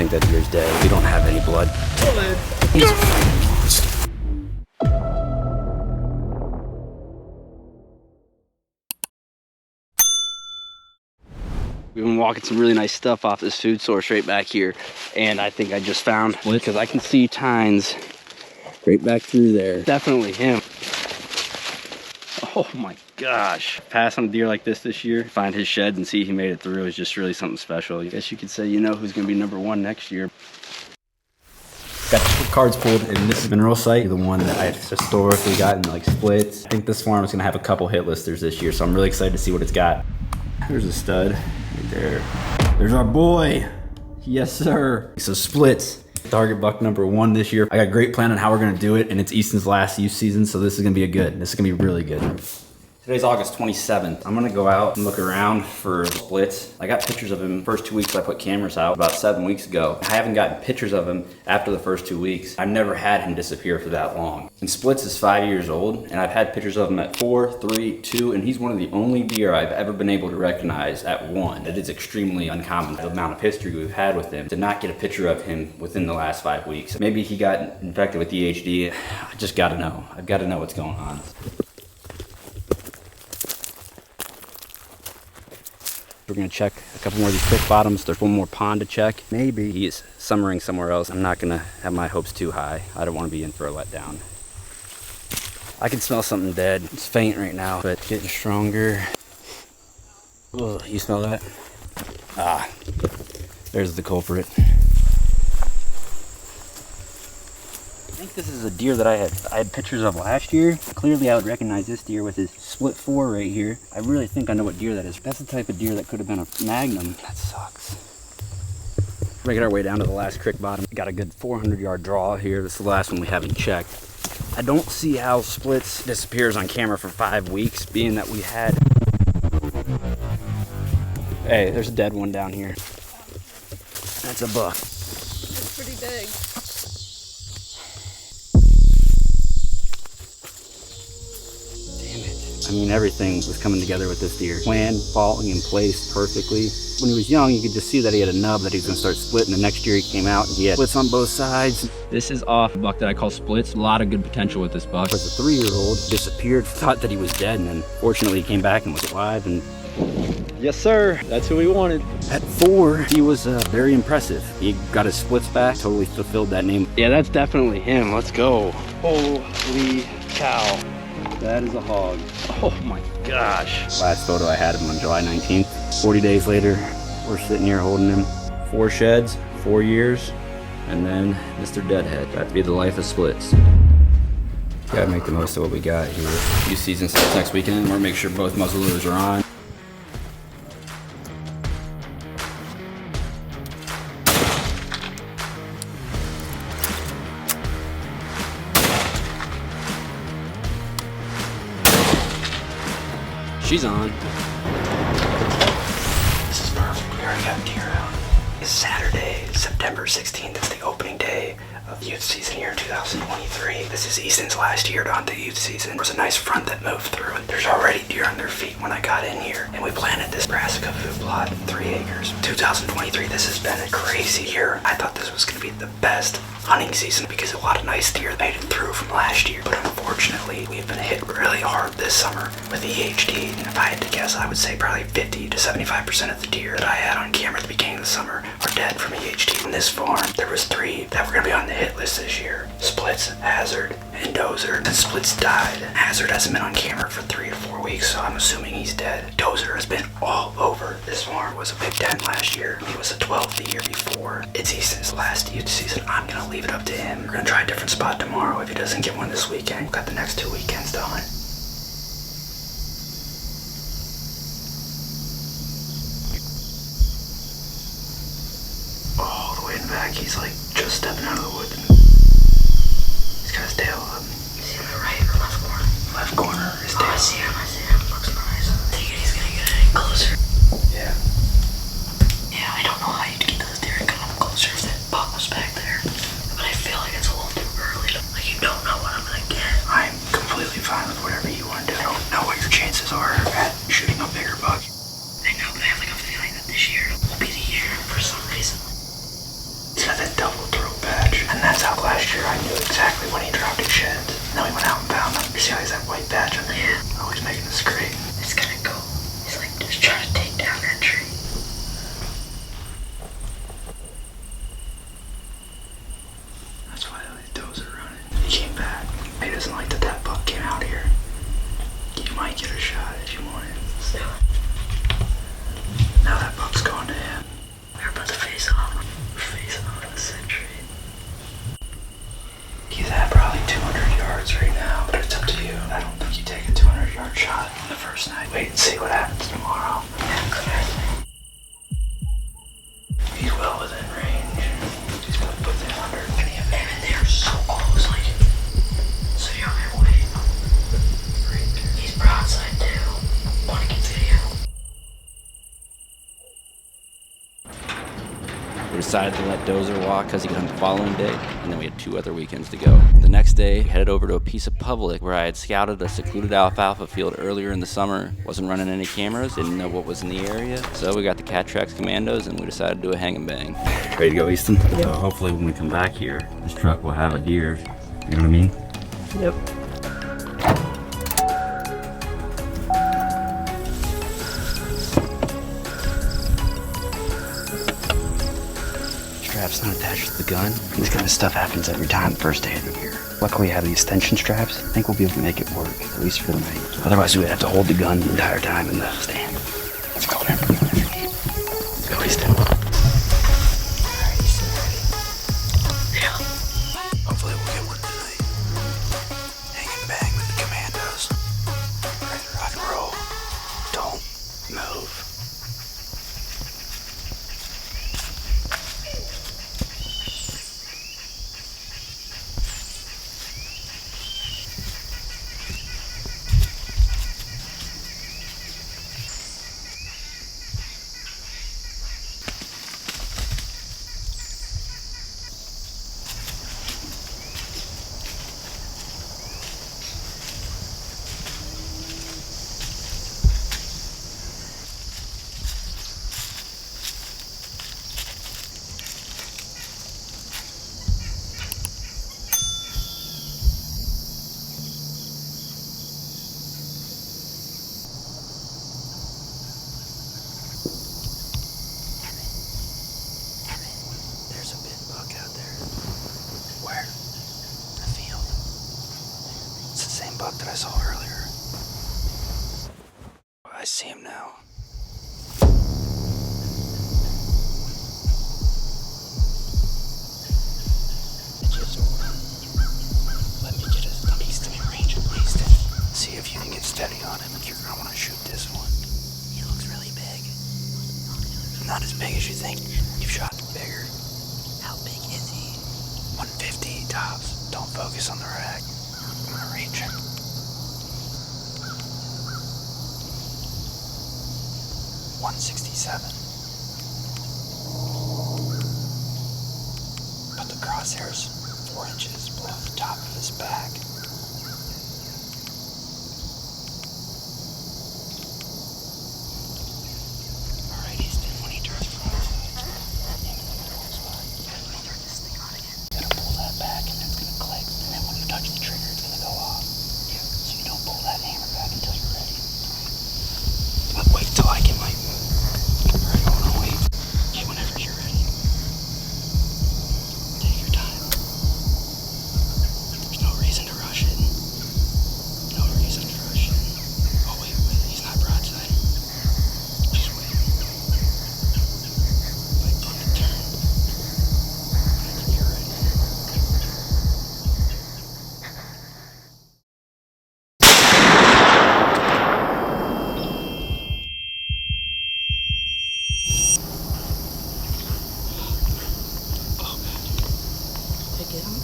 think that deer's dead. We don't have any blood. We've been walking some really nice stuff off this food source right back here, and I think I just found, because I can see tines right back through there. Definitely him. Oh my gosh. Pass on a deer like this year, find his shed and see he made it through is just really something special. I guess you could say you know who's gonna be #1 next year. Got the cards pulled in this mineral site, the one that I've historically gotten like splits. I think this farm is gonna have a couple hit listers this year, so I'm really excited to see what it's got. There's a stud right there. There's our boy. Yes, sir. So splits. Target buck #1 this year. I got a great plan on how we're gonna do it, and it's Easton's last youth season, so this is gonna be this is gonna be really good. Today's August 27th. I'm gonna go out and look around for splits. I got pictures of him first 2 weeks I put cameras out about 7 weeks ago. I haven't gotten pictures of him after the first 2 weeks. I've never had him disappear for that long. And Splits is 5 years old, and I've had pictures of him at 4, 3, 2, and he's one of the only deer I've ever been able to recognize at 1. It is extremely uncommon, the amount of history we've had with him, to not get a picture of him within the last 5 weeks. Maybe he got infected with DHD. I just gotta know. I've gotta know what's going on. We're gonna check a couple more of these creek bottoms. There's one more pond to check. Maybe he is summering somewhere else. I'm not gonna have my hopes too high. I don't wanna be in for a letdown. I can smell something dead. It's faint right now, but getting stronger. Ugh, you smell that? Ah, there's the culprit. I think this is a deer that I had pictures of last year. Clearly I would recognize this deer with his split 4 right here. I really think I know what deer that is. That's the type of deer that could have been a magnum. That sucks. Making our way down to the last creek bottom. Got a good 400-yard draw here. This is the last one we haven't checked. I don't see how Splits disappears on camera for 5 weeks, being that we had... Hey, there's a dead one down here. That's a buck. It's pretty big. I mean, everything was coming together with this deer. Plan falling in place perfectly. When he was young, you could just see that he had a nub that he was gonna start splitting. The next year he came out and he had splits on both sides. This is off a buck that I call Splits. A lot of good potential with this buck. As a 3-year-old, disappeared, thought that he was dead, and then fortunately he came back and was alive. And yes, sir, that's who we wanted. At 4, he was very impressive. He got his splits back, totally fulfilled that name. Yeah, that's definitely him. Let's go. Holy cow. That is a hog. Oh my gosh. Last photo I had him on July 19th. 40 days later, we're sitting here holding him. 4 sheds, 4 years, and then Mr. Deadhead. That'd be the life of Splits. Gotta make the most of what we got here. Youth season starts next weekend. We're gonna make sure both muzzleloaders are on. She's on. This is perfect. We already got deer out. It's Saturday, September 16th. It's the opening day of youth season here in 2023. This is Easton's last year to hunt the youth season. There was a nice front that moved through, and there's already deer on their feet when I got in here. And we planted this brassica food plot, 3 acres. 2023, this has been a crazy year. I thought this was gonna be the best hunting season because a lot of nice deer made it through from last year. But unfortunately, we've been hit really hard this summer with EHD. And if I had to guess, I would say probably 50 to 75% of the deer that I had on camera at the beginning of the summer are dead from EHD. In this farm, there was 3 that were gonna be on the hit list this year. Splits, Hazard, and Dozer. And Splits died. Hazard hasn't been on camera for 3 to 4 weeks, so I'm assuming he's dead. Dozer has been all over this farm. Was a Big 10 last year. He was a 12 the year before. It's Easton's last youth season. I'm gonna leave it up to him. We're gonna try a different spot tomorrow. If he doesn't get one this weekend, we've got the next 2 weekends to hunt. All the way in the back, he's like just stepping out of the woods. He's got his tail up. Is he in the right or left corner? Left corner, his tail. I see him. Looks nice. I think he's gonna get any closer. Yeah. Yeah, I don't know how you'd get those deer to come up closer if that buck was back there. But I feel like it's a little too early. Like, you don't know what I'm gonna get. I'm completely fine with whatever you want to do. I don't know what your chances are at shooting a bigger buck. I know, but I have like a feeling that this year will be the year for some reason. sure I knew exactly when he dropped his sheds. And then we went out and found him. You see how he's that white patch on there? Yeah. Oh, he's making this scrape. It's gonna go. He's like just trying to take down that tree. That's why these does are running. He came back. He doesn't like that that buck came out here. You might get a shot if you want it. Let's do it. Now that buck's going to him. We're about to face off. We're facing off in the century. He's at probably 200 yards right now, but it's up to you. I don't think you take a 200-yard shot on the first night. Wait and see what happens tomorrow. Yeah, good. He's well within range. He's probably within 100. And they're so close, like, so you don't have to wait. Right there. He's broadside too. Want to get video? We decided to let Dozer walk because he got on the following day, and then we had 2 other weekends to go. The next day, we headed over to a piece of public where I had scouted a secluded alfalfa field earlier in the summer. Wasn't running any cameras, didn't know what was in the area, so we got the Cat Trax Commandos and we decided to do a hang and bang. Ready to go, Easton? Yep. So hopefully when we come back here, this truck will have a deer. You know what I mean? Yep. Strap's not attached to the gun. This kind of stuff happens every time the first day of the year. Luckily, we have the extension straps. I think we'll be able to make it work, at least for the night. Otherwise, we would have to hold the gun the entire time in the stand. Let's go there. Let's go, Easton. Alright, Easton, ready? Yeah. Hopefully we'll get one tonight. Hang and bang with the Commandos. Ready to rock and roll. Don't move. There's a big buck out there. Where? In the field. It's the same buck that I saw earlier. I see him now. Let me get his Easton in range at least. See if you can get steady on him. You're gonna want to shoot this one. He looks really big. Not as big as you think. You've shot bigger. How big is he? 150 tops. Don't focus on the rack. I'm gonna reach him. 167. Put the crosshairs 4 inches below the top of his back. Alright, Easton, when he turns broadside, aim in the middle of his body. When you turn this thing on again, you gotta pull that back and it's gonna click. And then when you touch the trigger, it's gonna go off. Yeah. So you don't pull that hammer back until you're ready. But wait till I get my... Alright, hold on, wait. Okay, whenever you're ready. Take your time. There's no reason to rush it. No reason to rush it. Oh, wait, he's not broadside. Just wait. Wait for him to turn. Whenever you're ready. Did I get him?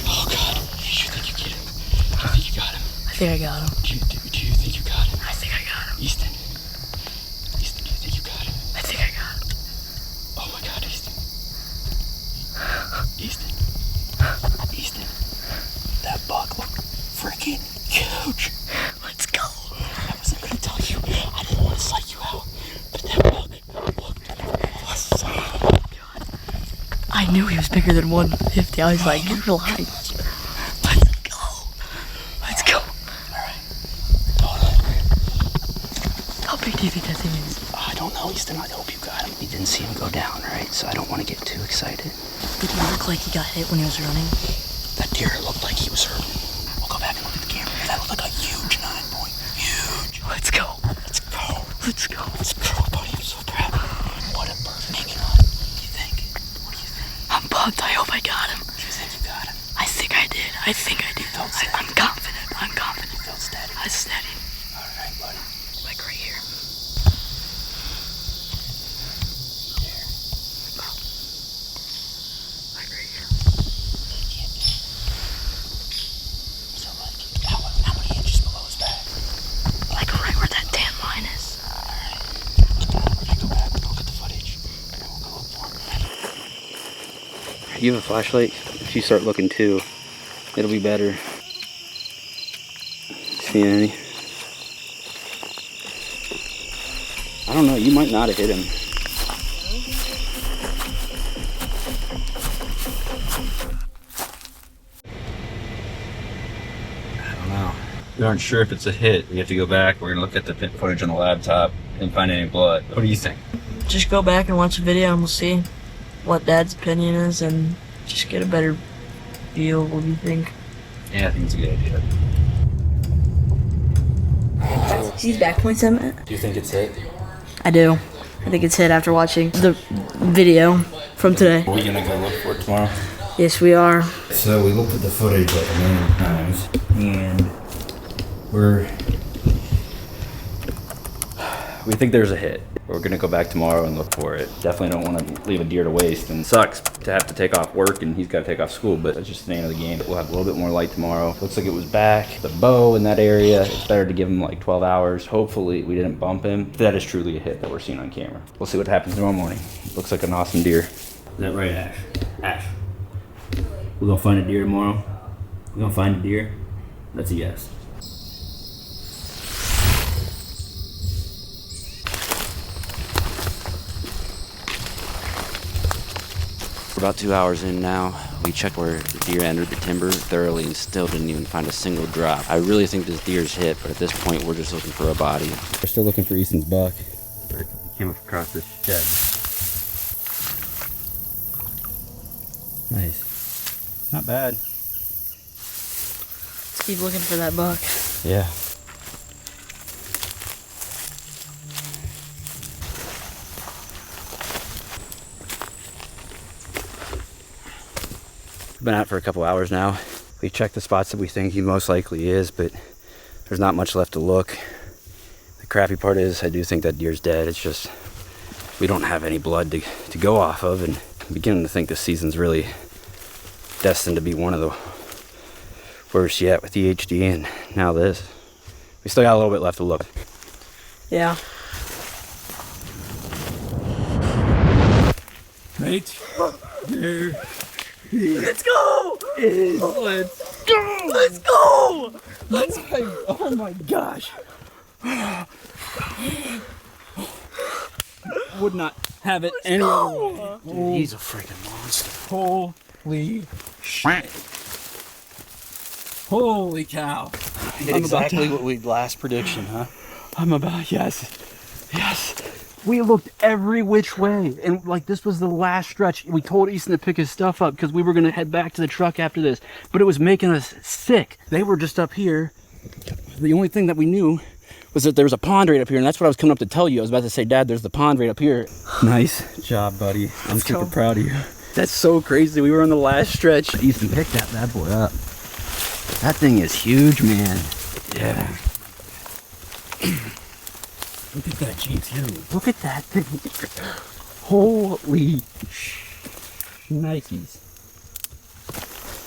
Oh, God. You think you get him? Do you think you got him? I think I got him. Do you think you got him? I think I got him. Easton. Easton, do you think you got him? I think I got him. Oh my God, Easton. Easton. Easton. That buck looked freaking huge. Let's go. I wasn't gonna tell you. I didn't want to psych you out. But that buck looked awesome. I I knew he was bigger than 150. I was like, you're lying. Let's go. Let's go. Alright. Hold on. How big do you think that thing is? I don't know, Easton. I hope you got him. You didn't see him go down, right? So I don't want to get too excited. Did he look like he got hit when he was running? That deer looked like he was hurt. We'll go back and look at the camera. That looked like a huge 9-point. Huge. Let's go. Let's go. Let's go. Let's go, buddy. I'm so proud. What a perfect hanging on. What do you think? What do you think? I'm pumped. I hope I got him. Do you think you got him? I think I did. I think I did. I'm confident. I'm confident. You felt steady. I was steady. Alright, buddy. Like right here. Here. Like right here. Can't be. So like, how many inches below his back? Like right where that tan line is. Alright. We're gonna go back and look at the footage. And then we'll go look for him. You have a flashlight? If you start looking too, it'll be better. See any? I don't know, you might not have hit him. I don't know. We aren't sure if it's a hit. We have to go back. We're gonna look at the pit footage on the laptop and find any blood. What do you think? Just go back and watch the video and we'll see what Dad's opinion is and just get a better feel. What do you think? Yeah, I think it's a good idea. These back points I'm at? Do you think it's hit? I do. I think it's hit after watching the video from today. Are we gonna go look for it tomorrow? Yes, we are. So we looked at the footage like a million times, and we think there's a hit. We're gonna go back tomorrow and look for it. Definitely don't want to leave a deer to waste, and it sucks to have to take off work and he's got to take off school, but that's just the name of the game. We'll have a little bit more light tomorrow. Looks like it was back. The bow in that area, it's better to give him like 12 hours. Hopefully we didn't bump him. That is truly a hit that we're seeing on camera. We'll see what happens tomorrow morning. Looks like an awesome deer. Is that right, Ash? Ash, we're gonna find a deer tomorrow? We're gonna find a deer? That's a yes. We're about 2 hours in now. We checked where the deer entered the timber thoroughly and still didn't even find a single drop. I really think this deer's hit, but at this point we're just looking for a body. We're still looking for Easton's buck. He came across this shed. Nice. Not bad. Let's keep looking for that buck. Yeah. We've been out for a couple hours now. We checked the spots that we think he most likely is, but there's not much left to look. The crappy part is I do think that deer's dead. It's just we don't have any blood to go off of, and I'm beginning to think this season's really destined to be one of the worst yet with EHD and now this. We still got a little bit left to look. Yeah. right there. Let's go! Let's go! Let's go! Oh my gosh. Would not have it any other way. Dude, he's a freaking monster. Holy shit. Holy cow. Exactly what we last prediction, huh? Yes. We looked every which way, and like this was the last stretch. We told Easton to pick his stuff up because we were gonna head back to the truck after this, but it was making us sick. They were just up here. The only thing that we knew was that there was a pond right up here, and that's what I was coming up to tell you. I was about to say, Dad, there's the pond right up here. Nice job, buddy. I'm super proud of you. That's so crazy. We were on the last stretch. Easton picked that bad boy up. That thing is huge, man. Yeah. Look at that G2. Look at that thing. Holy Nikes.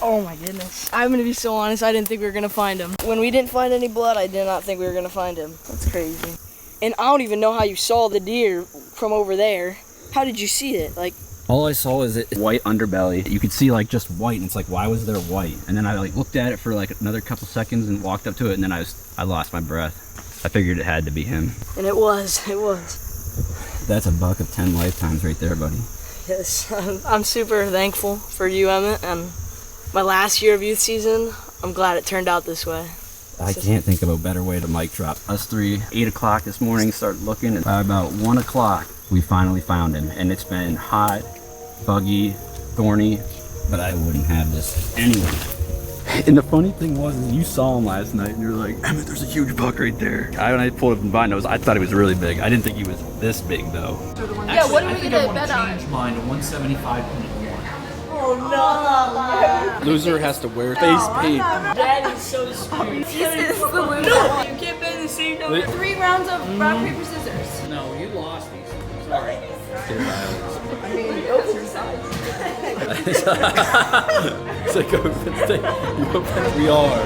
Oh my goodness. I'm gonna be so honest, I didn't think we were gonna find him. When we didn't find any blood, I did not think we were gonna find him. That's crazy. And I don't even know how you saw the deer from over there. How did you see it? Like, All I saw is it white underbelly. You could see like just white, and it's like, why was there white? And then I like looked at it for like another couple seconds and walked up to it, and then I lost my breath. I figured it had to be him. and it was. That's a buck of 10 lifetimes right there, buddy. Yes, I'm super thankful for you, Emmett, and my last year of youth season. I'm glad it turned out this way. I can't think of a better way to mic drop. Us three, 8 o'clock this morning, started looking, and by about 1 o'clock, we finally found him. And it's been hot, buggy, thorny, but I wouldn't have this anyway. And the funny thing was, is you saw him last night, and you're like, Emmett, there's a huge buck right there. When I pulled up in blind nose, I thought he was really big. I didn't think he was this big, though. Yeah, what do we get a bet on? Change mine to 175.1. Oh no! Loser has to wear face paint. That is so screwed. This is the loser. No, you can't bet the same number. 3 rounds of rock, paper, scissors. No, you lost these. Sorry. I mean, those are size. It's like, we are.